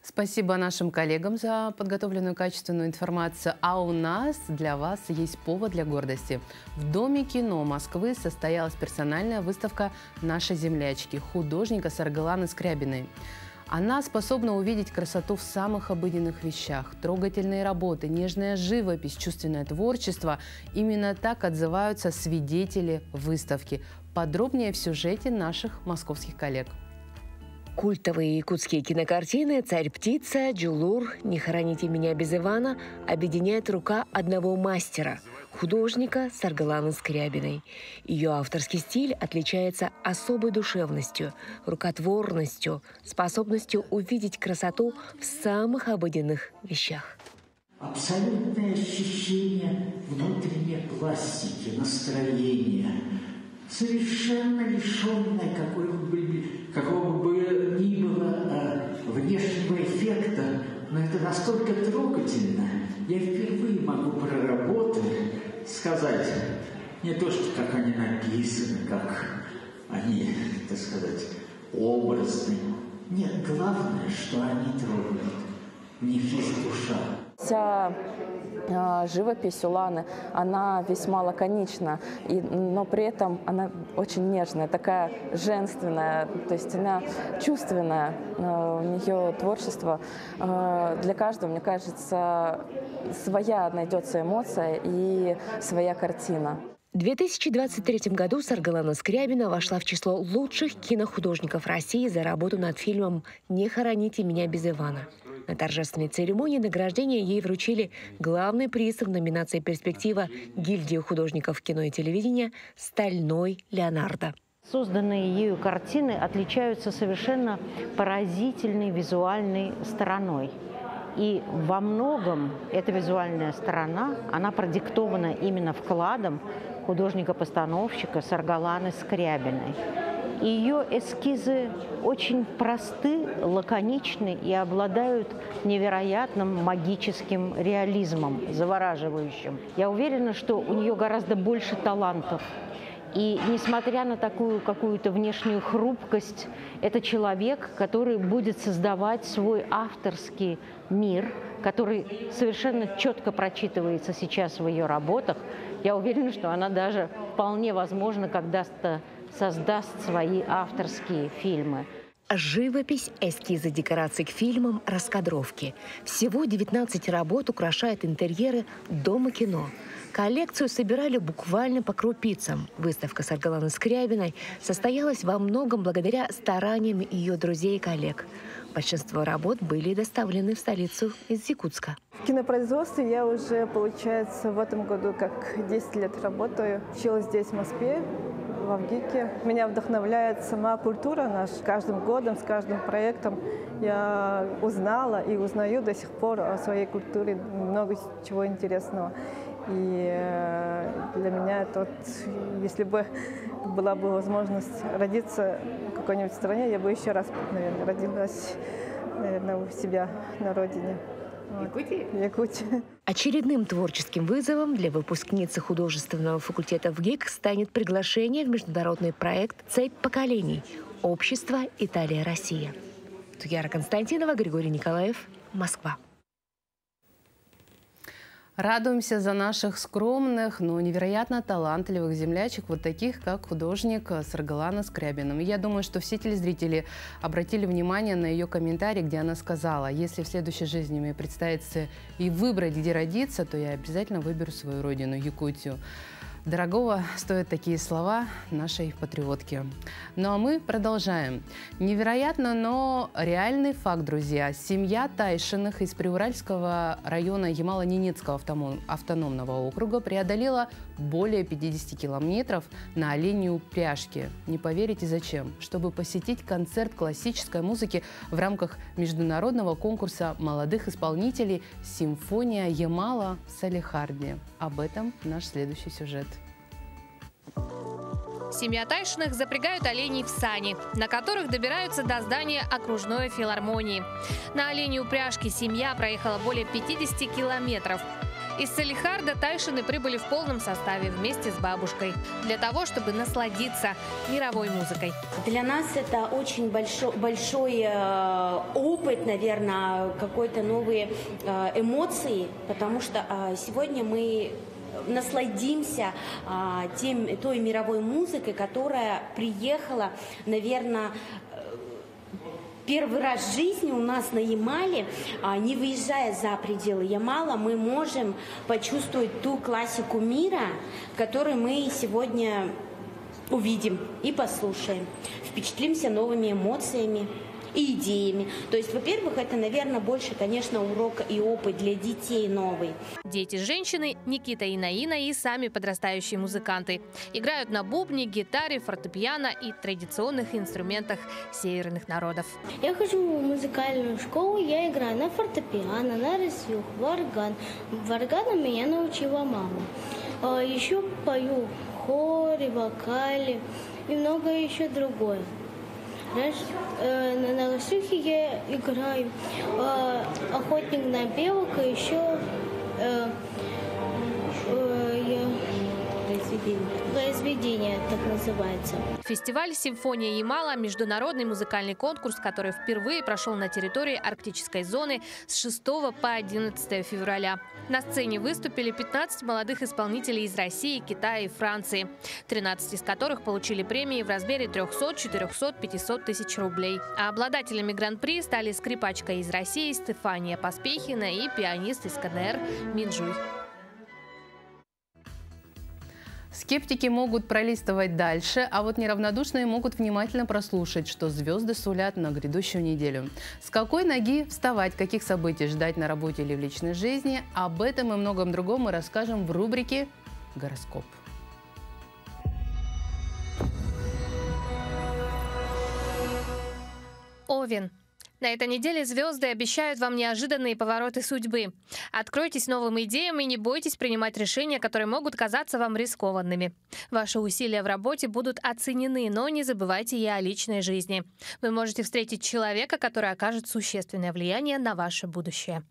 Спасибо нашим коллегам за подготовленную качественную информацию. А у нас для вас есть повод для гордости. В Доме кино Москвы состоялась персональная выставка «Наши землячки» художника Саргаланы Скрябиной. Она способна увидеть красоту в самых обыденных вещах. Трогательные работы, нежная живопись, чувственное творчество. Именно так отзываются свидетели выставки. Подробнее в сюжете наших московских коллег. Культовые якутские кинокартины «Царь-птица», «Джулур», «Не хороните меня без Ивана» объединяет рука одного мастера – художника Саргаланы Скрябиной. Ее авторский стиль отличается особой душевностью, рукотворностью, способностью увидеть красоту в самых обыденных вещах. Абсолютное ощущение внутренней пластики, настроения, совершенно лишенное какого бы ни было внешнего эффекта, но это настолько трогательно. Я впервые могу про работы сказать не то, что как они написаны, как они, так сказать, образны. Нет, главное, что они трогают. В них есть душа. Вся живопись Уланы, она весьма лаконична, но при этом она очень нежная, такая женственная, то есть она чувственная. У нее творчество для каждого, мне кажется, своя найдется эмоция и своя картина. В 2023 году Саргалана Скрябина вошла в число лучших кинохудожников России за работу над фильмом «Не хороните меня без Ивана». На торжественной церемонии награждения ей вручили главный приз в номинации «Перспектива» гильдии художников кино и телевидения «Стальной Леонардо». Созданные ею картины отличаются совершенно поразительной визуальной стороной. И во многом эта визуальная сторона, она продиктована именно вкладом художника-постановщика Саргаланы Скрябиной. Ее эскизы очень просты, лаконичны и обладают невероятным магическим реализмом, завораживающим. Я уверена, что у нее гораздо больше талантов. И несмотря на такую какую-то внешнюю хрупкость, это человек, который будет создавать свой авторский мир, который совершенно четко прочитывается сейчас в ее работах. Я уверена, что она даже вполне возможно когда-то создаст свои авторские фильмы. Живопись, эскизы декораций к фильмам, раскадровки. Всего 19 работ украшает интерьеры Дома кино. Коллекцию собирали буквально по крупицам. Выставка Саргаланы Скрябиной состоялась во многом благодаря стараниям ее друзей и коллег. Большинство работ были доставлены в столицу из Якутска. В кинопроизводстве я уже, получается, в этом году как 10 лет работаю. Училась здесь, в Москве, в Авгике. Меня вдохновляет сама культура наша. С каждым годом, с каждым проектом я узнала и узнаю до сих пор о своей культуре много чего интересного. И для меня это вот, если бы была бы возможность родиться в какой-нибудь стране, я бы еще раз, наверное, родилась, наверное, у себя на родине. Якутии? Якутия. Очередным творческим вызовом для выпускницы художественного факультета ВГИК станет приглашение в международный проект «Цепь поколений. Общество Италия-Россия». Туяра Константинова, Григорий Николаев, Москва. Радуемся за наших скромных, но невероятно талантливых землячек, вот таких, как художник Саргалана Скрябина. И я думаю, что все телезрители обратили внимание на ее комментарий, где она сказала: если в следующей жизни мне предстоится и выбрать, где родиться, то я обязательно выберу свою родину, Якутию. Дорогого стоят такие слова нашей патриотки. Ну а мы продолжаем. Невероятно, но реальный факт, друзья. Семья Тайшиных из Приуральского района Ямало-Ненецкого автономного округа преодолела более 50 километров на оленьей упряжке. Не поверите, зачем? Чтобы посетить концерт классической музыки в рамках международного конкурса молодых исполнителей «Симфония Ямала» в Салехарде. Об этом наш следующий сюжет. Семья Тайшиных запрягают оленей в сани, на которых добираются до здания окружной филармонии. На оленей упряжке семья проехала более 50 километров. Из Салехарда Тайшины прибыли в полном составе вместе с бабушкой для того, чтобы насладиться мировой музыкой. Для нас это очень большой опыт, наверное, какой-то новые эмоции, потому что сегодня мы насладимся той мировой музыкой, которая приехала, наверное, первый раз в жизни у нас на Ямале, не выезжая за пределы Ямала, мы можем почувствовать ту классику мира, которую мы сегодня увидим и послушаем. Впечатлимся новыми эмоциями и идеями. То есть, во-первых, это, наверное, больше, конечно, урок и опыт для детей новый. Дети женщины Никита и Наина и сами подрастающие музыканты. Играют на бубне, гитаре, фортепиано и традиционных инструментах северных народов. Я хожу в музыкальную школу, я играю на фортепиано, на рассвюх, в орган. В органу меня научила мама. Еще пою в хоре, вокале и многое еще другое. На рассвюхе я играю охотник на белок, и еще произведение, так называется. Фестиваль «Симфония Ямала» – международный музыкальный конкурс, который впервые прошел на территории арктической зоны с 6 по 11 февраля. На сцене выступили 15 молодых исполнителей из России, Китая и Франции, 13 из которых получили премии в размере 300, 400, 500 тысяч рублей. А обладателями гран-при стали скрипачка из России Стефания Поспехина и пианист из КНР Минджуй. Скептики могут пролистывать дальше, а вот неравнодушные могут внимательно прослушать, что звезды сулят на грядущую неделю. С какой ноги вставать, каких событий ждать на работе или в личной жизни – об этом и многом другом мы расскажем в рубрике «Гороскоп». Овен. На этой неделе звезды обещают вам неожиданные повороты судьбы. Откройтесь новым идеям и не бойтесь принимать решения, которые могут казаться вам рискованными. Ваши усилия в работе будут оценены, но не забывайте и о личной жизни. Вы можете встретить человека, который окажет существенное влияние на ваше будущее.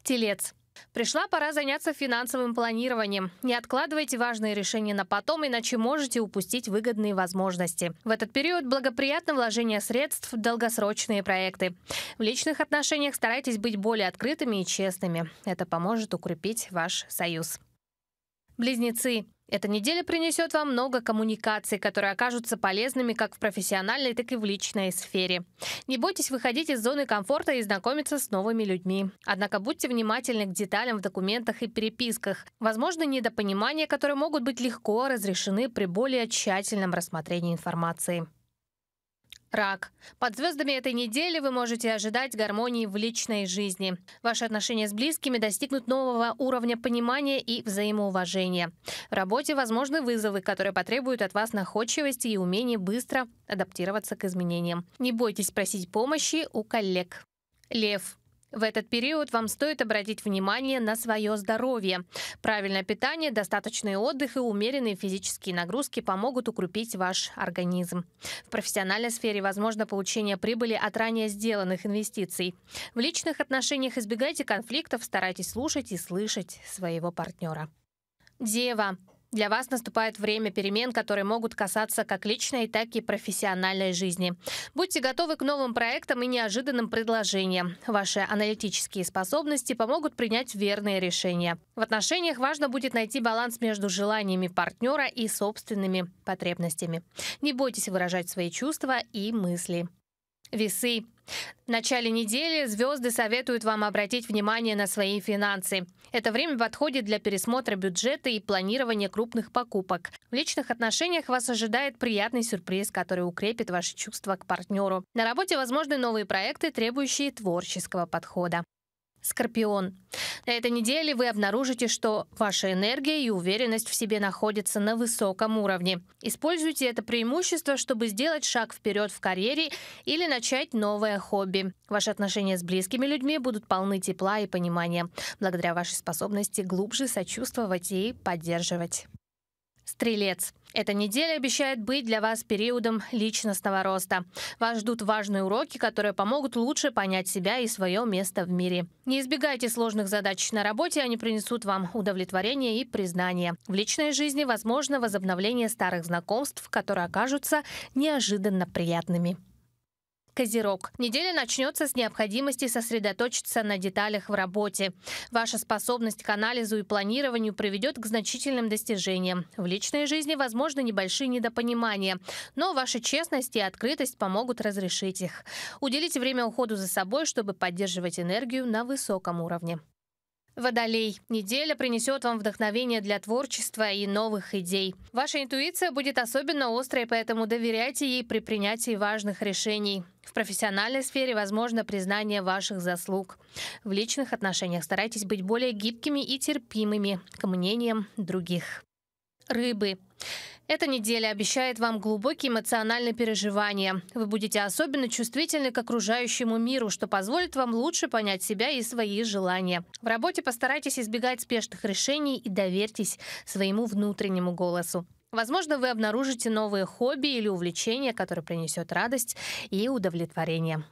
Телец. Пришла пора заняться финансовым планированием. Не откладывайте важные решения на потом, иначе можете упустить выгодные возможности. В этот период благоприятно вложение средств в долгосрочные проекты. В личных отношениях старайтесь быть более открытыми и честными. Это поможет укрепить ваш союз. Близнецы. Эта неделя принесет вам много коммуникаций, которые окажутся полезными как в профессиональной, так и в личной сфере. Не бойтесь выходить из зоны комфорта и знакомиться с новыми людьми. Однако будьте внимательны к деталям в документах и переписках. Возможно, недопонимания, которые могут быть легко разрешены при более тщательном рассмотрении информации. Рак. Под звездами этой недели вы можете ожидать гармонии в личной жизни. Ваши отношения с близкими достигнут нового уровня понимания и взаимоуважения. В работе возможны вызовы, которые потребуют от вас находчивости и умения быстро адаптироваться к изменениям. Не бойтесь просить помощи у коллег. Лев. В этот период вам стоит обратить внимание на свое здоровье. Правильное питание, достаточный отдых и умеренные физические нагрузки помогут укрепить ваш организм. В профессиональной сфере возможно получение прибыли от ранее сделанных инвестиций. В личных отношениях избегайте конфликтов, старайтесь слушать и слышать своего партнера. Дева. Для вас наступает время перемен, которые могут касаться как личной, так и профессиональной жизни. Будьте готовы к новым проектам и неожиданным предложениям. Ваши аналитические способности помогут принять верные решения. В отношениях важно будет найти баланс между желаниями партнера и собственными потребностями. Не бойтесь выражать свои чувства и мысли. Весы. В начале недели звезды советуют вам обратить внимание на свои финансы. Это время подходит для пересмотра бюджета и планирования крупных покупок. В личных отношениях вас ожидает приятный сюрприз, который укрепит ваши чувства к партнеру. На работе возможны новые проекты, требующие творческого подхода. Скорпион. На этой неделе вы обнаружите, что ваша энергия и уверенность в себе находятся на высоком уровне. Используйте это преимущество, чтобы сделать шаг вперед в карьере или начать новое хобби. Ваши отношения с близкими людьми будут полны тепла и понимания, благодаря вашей способности глубже сочувствовать и поддерживать. Стрелец. Эта неделя обещает быть для вас периодом личностного роста. Вас ждут важные уроки, которые помогут лучше понять себя и свое место в мире. Не избегайте сложных задач на работе, они принесут вам удовлетворение и признание. В личной жизни возможно возобновление старых знакомств, которые окажутся неожиданно приятными. Козерог. Неделя начнется с необходимости сосредоточиться на деталях в работе. Ваша способность к анализу и планированию приведет к значительным достижениям. В личной жизни возможны небольшие недопонимания, но ваша честность и открытость помогут разрешить их. Уделите время уходу за собой, чтобы поддерживать энергию на высоком уровне. Водолей. Неделя принесет вам вдохновение для творчества и новых идей. Ваша интуиция будет особенно острой, поэтому доверяйте ей при принятии важных решений. В профессиональной сфере возможно признание ваших заслуг. В личных отношениях старайтесь быть более гибкими и терпимыми к мнениям других. Рыбы. Эта неделя обещает вам глубокие эмоциональные переживания. Вы будете особенно чувствительны к окружающему миру, что позволит вам лучше понять себя и свои желания. В работе постарайтесь избегать спешных решений и доверьтесь своему внутреннему голосу. Возможно, вы обнаружите новые хобби или увлечения, которые принесет радость и удовлетворение.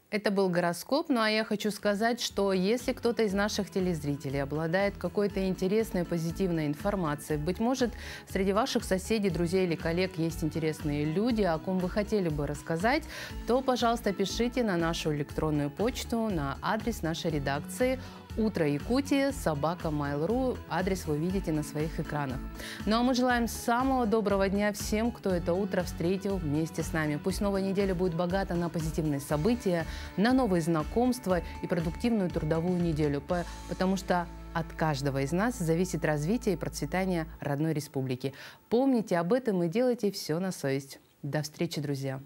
Это был гороскоп, ну а я хочу сказать, что если кто-то из наших телезрителей обладает какой-то интересной, позитивной информацией, быть может, среди ваших соседей, друзей или коллег есть интересные люди, о ком вы хотели бы рассказать, то, пожалуйста, пишите на нашу электронную почту, на адрес нашей редакции «Утро Якутии», @mail.ru. Адрес вы видите на своих экранах. Ну а мы желаем самого доброго дня всем, кто это утро встретил вместе с нами. Пусть новая неделя будет богата на позитивные события, на новые знакомства и продуктивную трудовую неделю, потому что от каждого из нас зависит развитие и процветание родной республики. Помните об этом и делайте все на совесть. До встречи, друзья!